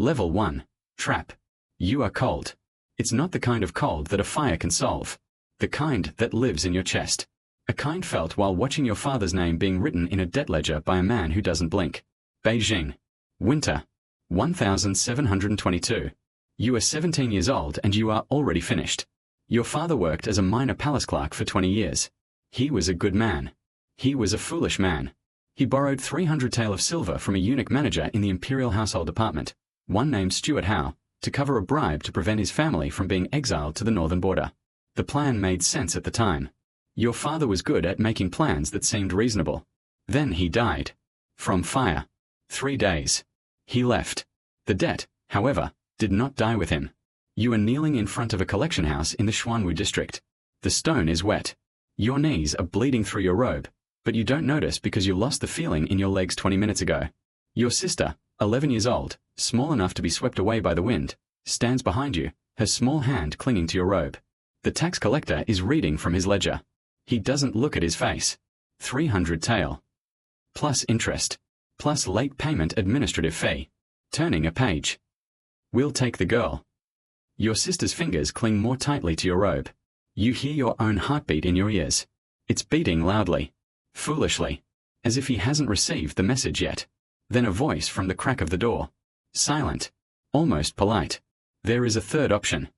Level 1. Trap. You are cold. It's not the kind of cold that a fire can solve. The kind that lives in your chest. A kind felt while watching your father's name being written in a debt ledger by a man who doesn't blink. Beijing. Winter. 1722. You are 17 years old and you are already finished. Your father worked as a minor palace clerk for 20 years. He was a good man. He was a foolish man. He borrowed 300 tael of silver from a eunuch manager in the Imperial household department, one named Stuart Howe, to cover a bribe to prevent his family from being exiled to the northern border. The plan made sense at the time. Your father was good at making plans that seemed reasonable. Then he died. From fire. 3 days. He left. The debt, however, did not die with him. You are kneeling in front of a collection house in the Xuanwu district. The stone is wet. Your knees are bleeding through your robe, but you don't notice because you lost the feeling in your legs 20 minutes ago. Your sister, 11 years old, small enough to be swept away by the wind, stands behind you, her small hand clinging to your robe. The tax collector is reading from his ledger. He doesn't look at his face. 300 tael. Plus interest. Plus late payment administrative fee. Turning a page. We'll take the girl. Your sister's fingers cling more tightly to your robe. You hear your own heartbeat in your ears. It's beating loudly. Foolishly. As if he hasn't received the message yet. Then a voice from the crack of the door. Silent. Almost polite. There is a third option.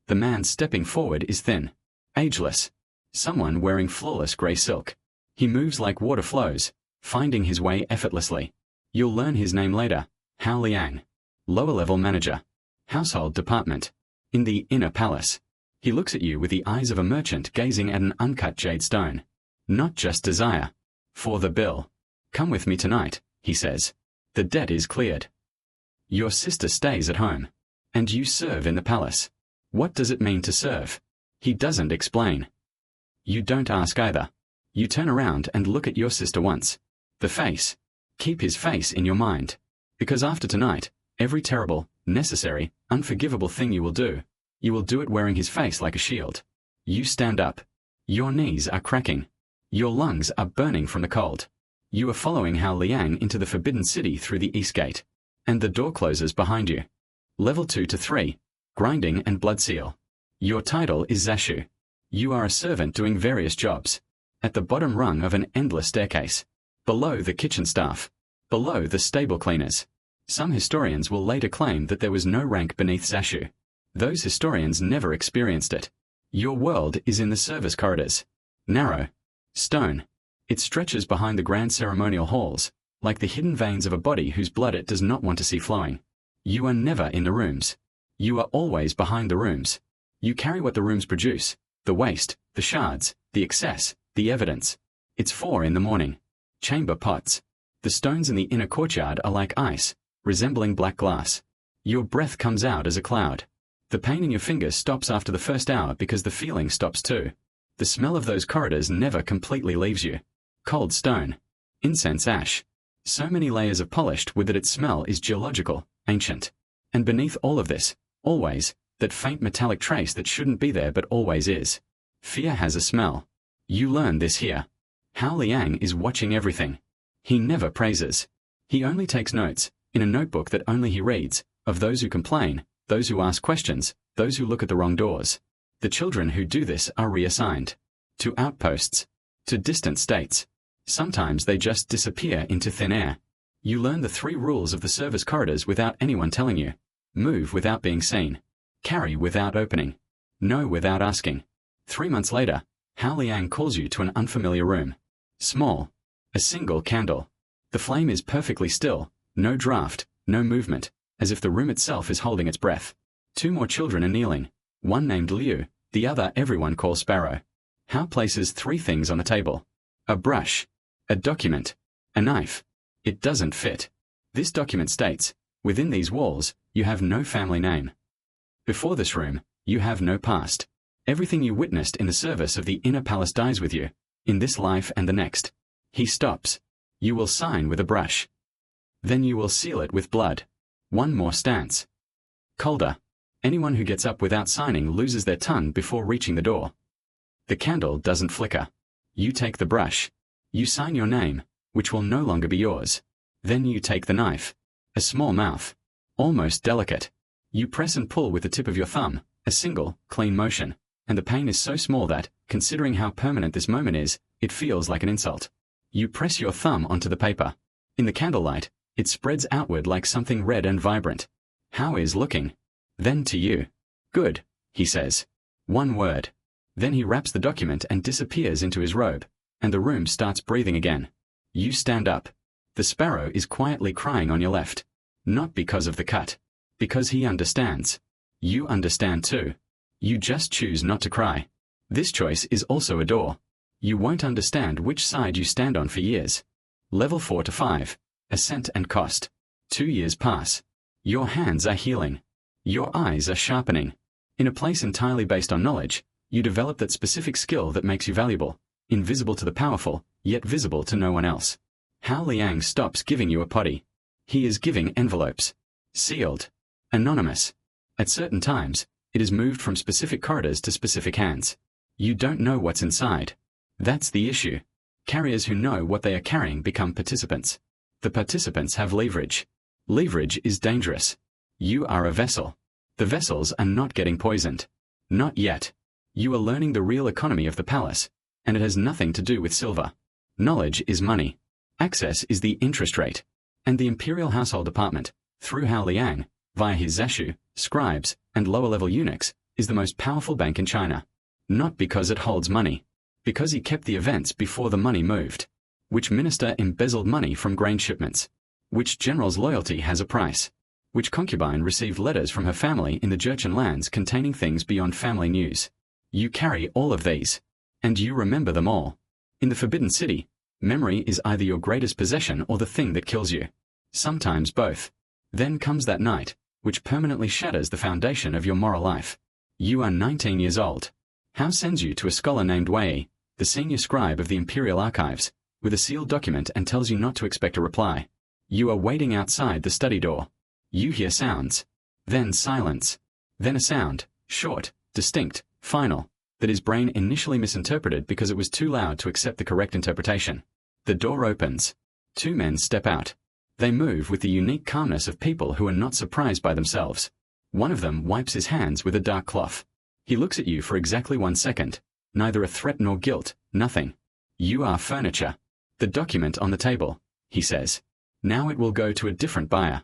The man stepping forward is thin. Ageless. Someone wearing flawless grey silk. He moves like water flows, finding his way effortlessly. You'll learn his name later. Hao Liang. Lower-level manager. Household department. In the inner palace. He looks at you with the eyes of a merchant gazing at an uncut jade stone. Not just desire. For the bill. Come with me tonight, he says. The debt is cleared. Your sister stays at home. And you serve in the palace. What does it mean to serve? He doesn't explain. You don't ask either. You turn around and look at your sister once. The face. Keep his face in your mind. Because after tonight, every terrible, necessary, unforgivable thing you will do it wearing his face like a shield. You stand up. Your knees are cracking. Your lungs are burning from the cold. You are following Hao Liang into the Forbidden City through the East Gate. And the door closes behind you. Level 2 to 3. Grinding and Blood Seal. Your title is Zashu. You are a servant doing various jobs. At the bottom rung of an endless staircase. Below the kitchen staff. Below the stable cleaners. Some historians will later claim that there was no rank beneath Zashu. Those historians never experienced it. Your world is in the service corridors. Narrow. Stone. It stretches behind the grand ceremonial halls, like the hidden veins of a body whose blood it does not want to see flowing. You are never in the rooms. You are always behind the rooms. You carry what the rooms produce. The waste, the shards, the excess, the evidence. It's 4 in the morning. Chamber pots. The stones in the inner courtyard are like ice, resembling black glass. Your breath comes out as a cloud. The pain in your fingers stops after the first hour because the feeling stops too. The smell of those corridors never completely leaves you. Cold stone. Incense ash. So many layers of polished wood that its smell is geological, ancient. And beneath all of this, always, that faint metallic trace that shouldn't be there but always is. Fear has a smell. You learn this here. Hao Liang is watching everything. He never praises. He only takes notes, in a notebook that only he reads, of those who complain, those who ask questions, those who look at the wrong doors. The children who do this are reassigned. To outposts. To distant states. Sometimes they just disappear into thin air. You learn the 3 rules of the service corridors without anyone telling you. Move without being seen. Carry without opening. Know without asking. 3 months later, Hao Liang calls you to an unfamiliar room. Small. A single candle. The flame is perfectly still, no draft, no movement, as if the room itself is holding its breath. 2 more children are kneeling, one named Liu, the other everyone calls Sparrow. Hao places 3 things on the table. A brush. A document. A knife. It doesn't fit. This document states, within these walls, you have no family name. Before this room, you have no past. Everything you witnessed in the service of the inner palace dies with you, in this life and the next. He stops. You will sign with a brush. Then you will seal it with blood. 1 more stance. Colder. Anyone who gets up without signing loses their tongue before reaching the door. The candle doesn't flicker. You take the brush. You sign your name, which will no longer be yours. Then you take the knife. A small mouth. Almost delicate. You press and pull with the tip of your thumb, a single, clean motion, and the pain is so small that, considering how permanent this moment is, it feels like an insult. You press your thumb onto the paper. In the candlelight, it spreads outward like something red and vibrant. How is looking? Then to you. Good, he says. One word. Then he wraps the document and disappears into his robe, and the room starts breathing again. You stand up. The sparrow is quietly crying on your left. Not because of the cut. Because he understands. You understand too. You just choose not to cry. This choice is also a door. You won't understand which side you stand on for years. Level 4 to 5. Ascent and cost. 2 years pass. Your hands are healing. Your eyes are sharpening. In a place entirely based on knowledge, you develop that specific skill that makes you valuable, invisible to the powerful, yet visible to no one else. Hao Liang stops giving you a potty. He is giving envelopes. Sealed. Anonymous. At certain times, it is moved from specific corridors to specific hands. You don't know what's inside. That's the issue. Carriers who know what they are carrying become participants. The participants have leverage. Leverage is dangerous. You are a vessel. The vessels are not getting poisoned. Not yet. You are learning the real economy of the palace, and it has nothing to do with silver. Knowledge is money. Access is the interest rate. And the Imperial Household Department, through Hao Liang, via his zashu, scribes, and lower-level eunuchs, is the most powerful bank in China. Not because it holds money. Because he kept the events before the money moved. Which minister embezzled money from grain shipments? Which general's loyalty has a price? Which concubine received letters from her family in the Jurchen lands containing things beyond family news? You carry all of these. And you remember them all. In the Forbidden City, memory is either your greatest possession or the thing that kills you. Sometimes both. Then comes that night, which permanently shatters the foundation of your moral life. You are 19 years old. Hao sends you to a scholar named Wei, the senior scribe of the Imperial Archives, with a sealed document and tells you not to expect a reply. You are waiting outside the study door. You hear sounds. Then silence. Then a sound, short, distinct, final, that his brain initially misinterpreted because it was too loud to accept the correct interpretation. The door opens. 2 men step out. They move with the unique calmness of people who are not surprised by themselves. One of them wipes his hands with a dark cloth. He looks at you for exactly 1 second. Neither a threat nor guilt, nothing. You are furniture. The document on the table, he says. Now it will go to a different buyer.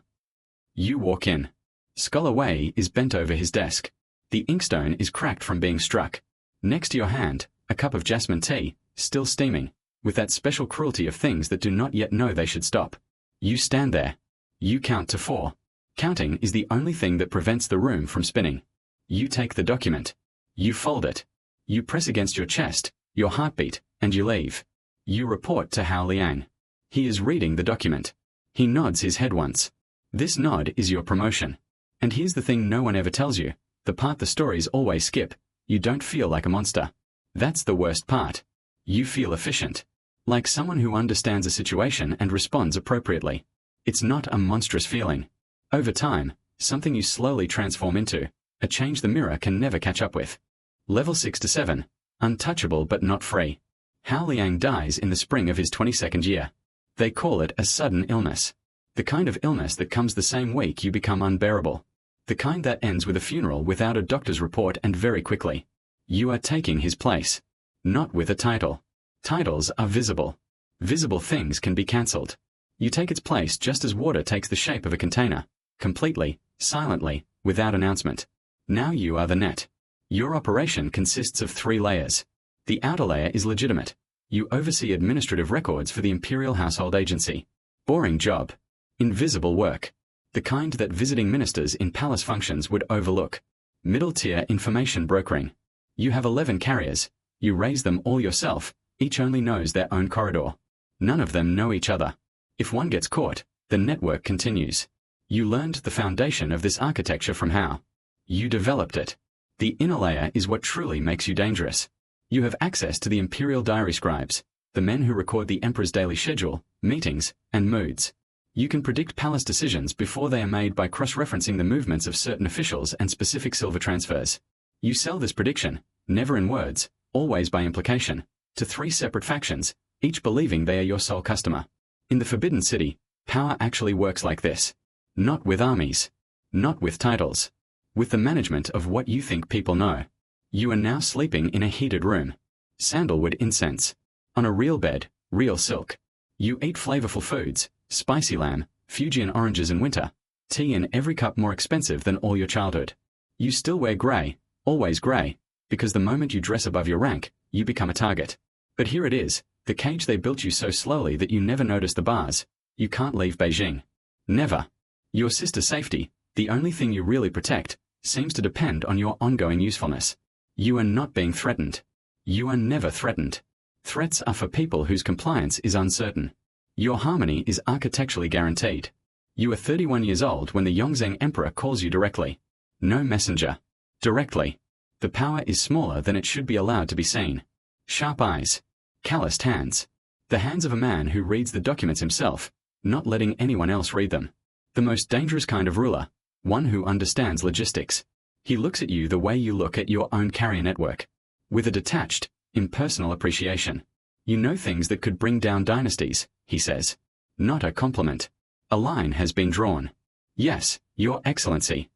You walk in. Scholar Wei is bent over his desk. The inkstone is cracked from being struck. Next to your hand, a cup of jasmine tea, still steaming, with that special cruelty of things that do not yet know they should stop. You stand there. You count to 4. Counting is the only thing that prevents the room from spinning. You take the document. You fold it. You press against your chest, your heartbeat, and you leave. You report to Hao Liang. He is reading the document. He nods his head once. This nod is your promotion. And here's the thing no one ever tells you, the part the stories always skip. You don't feel like a monster. That's the worst part. You feel efficient. Like someone who understands a situation and responds appropriately. It's not a monstrous feeling. Over time, something you slowly transform into, a change the mirror can never catch up with. Level 6 to 7. Untouchable but not free. Hao Liang dies in the spring of his 22nd year. They call it a sudden illness. The kind of illness that comes the same week you become unbearable. The kind that ends with a funeral without a doctor's report and very quickly. You are taking his place. Not with a title. Titles are visible. Visible things can be cancelled. You take its place just as water takes the shape of a container. Completely, silently, without announcement. Now you are the net. Your operation consists of 3 layers. The outer layer is legitimate. You oversee administrative records for the Imperial Household Agency. Boring job. Invisible work. The kind that visiting ministers in palace functions would overlook. Middle-tier information brokering. You have 11 carriers. You raise them all yourself, each only knows their own corridor. None of them know each other. If one gets caught, the network continues. You learned the foundation of this architecture from Hao. You developed it. The inner layer is what truly makes you dangerous. You have access to the Imperial Diary scribes, the men who record the Emperor's daily schedule, meetings, and moods. You can predict palace decisions before they are made by cross-referencing the movements of certain officials and specific silver transfers. You sell this prediction, never in words, always by implication, to 3 separate factions, each believing they are your sole customer. In the Forbidden City, power actually works like this. Not with armies. Not with titles. With the management of what you think people know. You are now sleeping in a heated room. Sandalwood incense. On a real bed, real silk. You eat flavorful foods, spicy lamb, Fujian oranges in winter, tea in every cup more expensive than all your childhood. You still wear grey, always grey, because the moment you dress above your rank, you become a target. But here it is, the cage they built you so slowly that you never notice the bars. You can't leave Beijing. Never. Your sister's safety, the only thing you really protect, seems to depend on your ongoing usefulness. You are not being threatened. You are never threatened. Threats are for people whose compliance is uncertain. Your harmony is architecturally guaranteed. You are 31 years old when the Yongzheng Emperor calls you directly. No messenger. Directly. The power is smaller than it should be allowed to be seen. Sharp eyes. Calloused hands. The hands of a man who reads the documents himself, not letting anyone else read them. The most dangerous kind of ruler, one who understands logistics. He looks at you the way you look at your own carrier network. With a detached, impersonal appreciation. You know things that could bring down dynasties, he says. Not a compliment. A line has been drawn. Yes, Your Excellency.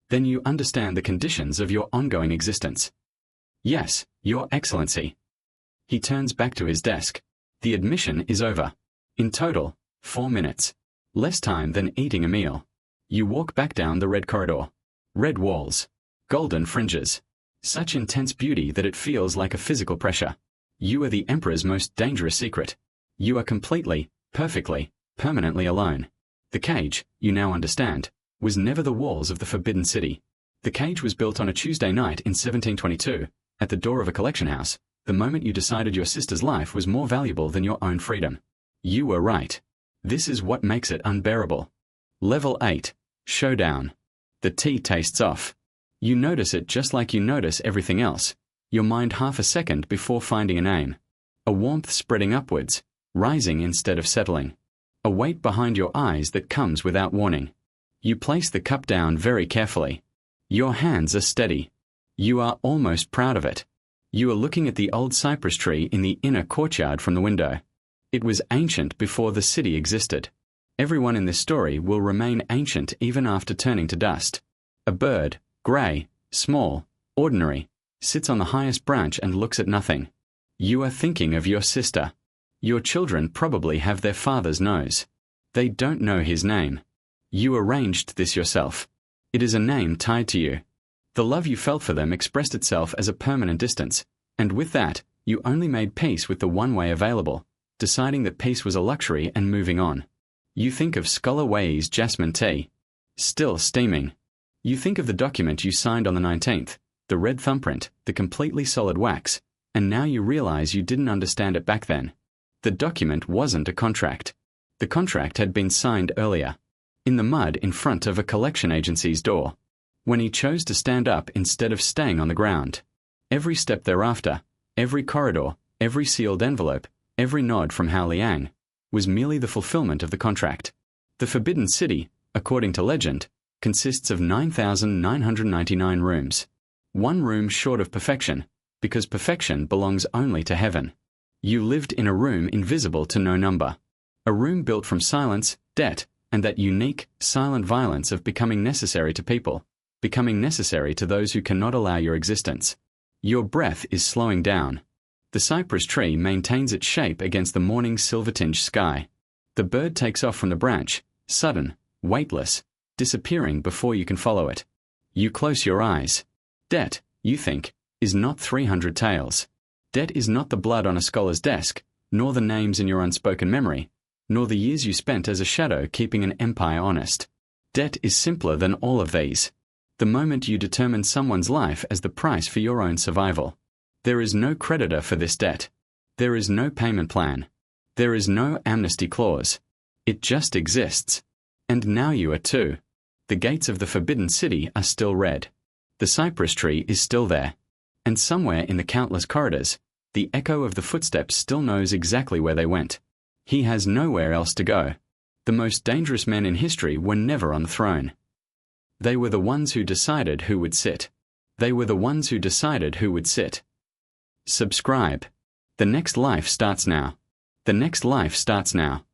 Then you understand the conditions of your ongoing existence. Yes, Your Excellency. He turns back to his desk. The admission is over. In total, 4 minutes. Less time than eating a meal. You walk back down the red corridor. Red walls. Golden fringes. Such intense beauty that it feels like a physical pressure. You are the Emperor's most dangerous secret. You are completely, perfectly, permanently alone. The cage, you now understand, was never the walls of the Forbidden City. The cage was built on a Tuesday night in 1722, at the door of a collection house, the moment you decided your sister's life was more valuable than your own freedom. You were right. This is what makes it unbearable. Level 8. Showdown. The tea tastes off. You notice it just like you notice everything else. Your mind half a second before finding a name. A warmth spreading upwards, rising instead of settling. A weight behind your eyes that comes without warning. You place the cup down very carefully. Your hands are steady. You are almost proud of it. You are looking at the old cypress tree in the inner courtyard from the window. It was ancient before the city existed. Everyone in this story will remain ancient even after turning to dust. A bird, grey, small, ordinary, sits on the highest branch and looks at nothing. You are thinking of your sister. Your children probably have their father's nose. They don't know his name. You arranged this yourself. It is a name tied to you. The love you felt for them expressed itself as a permanent distance, and with that, you only made peace with the one way available, deciding that peace was a luxury and moving on. You think of Scholar Wei's jasmine tea. Still steaming. You think of the document you signed on the 19th, the red thumbprint, the completely solid wax, and now you realize you didn't understand it back then. The document wasn't a contract. The contract had been signed earlier. In the mud in front of a collection agency's door. When he chose to stand up instead of staying on the ground. Every step thereafter, every corridor, every sealed envelope, every nod from Hao Liang, was merely the fulfillment of the contract. The Forbidden City, according to legend, consists of 9,999 rooms. One room short of perfection, because perfection belongs only to heaven. You lived in a room invisible to no number. A room built from silence, debt, and that unique, silent violence of becoming necessary to people, becoming necessary to those who cannot allow your existence. Your breath is slowing down. The cypress tree maintains its shape against the morning's silver-tinged sky. The bird takes off from the branch, sudden, weightless, disappearing before you can follow it. You close your eyes. Debt, you think, is not 300 tales. Debt is not the blood on a scholar's desk, nor the names in your unspoken memory, nor the years you spent as a shadow keeping an empire honest. Debt is simpler than all of these. The moment you determine someone's life as the price for your own survival. There is no creditor for this debt. There is no payment plan. There is no amnesty clause. It just exists. And now you are too. The gates of the Forbidden City are still red. The cypress tree is still there. And somewhere in the countless corridors, the echo of the footsteps still knows exactly where they went. He has nowhere else to go. The most dangerous men in history were never on the throne. They were the ones who decided who would sit. They were the ones who decided who would sit. Subscribe. The next life starts now. The next life starts now.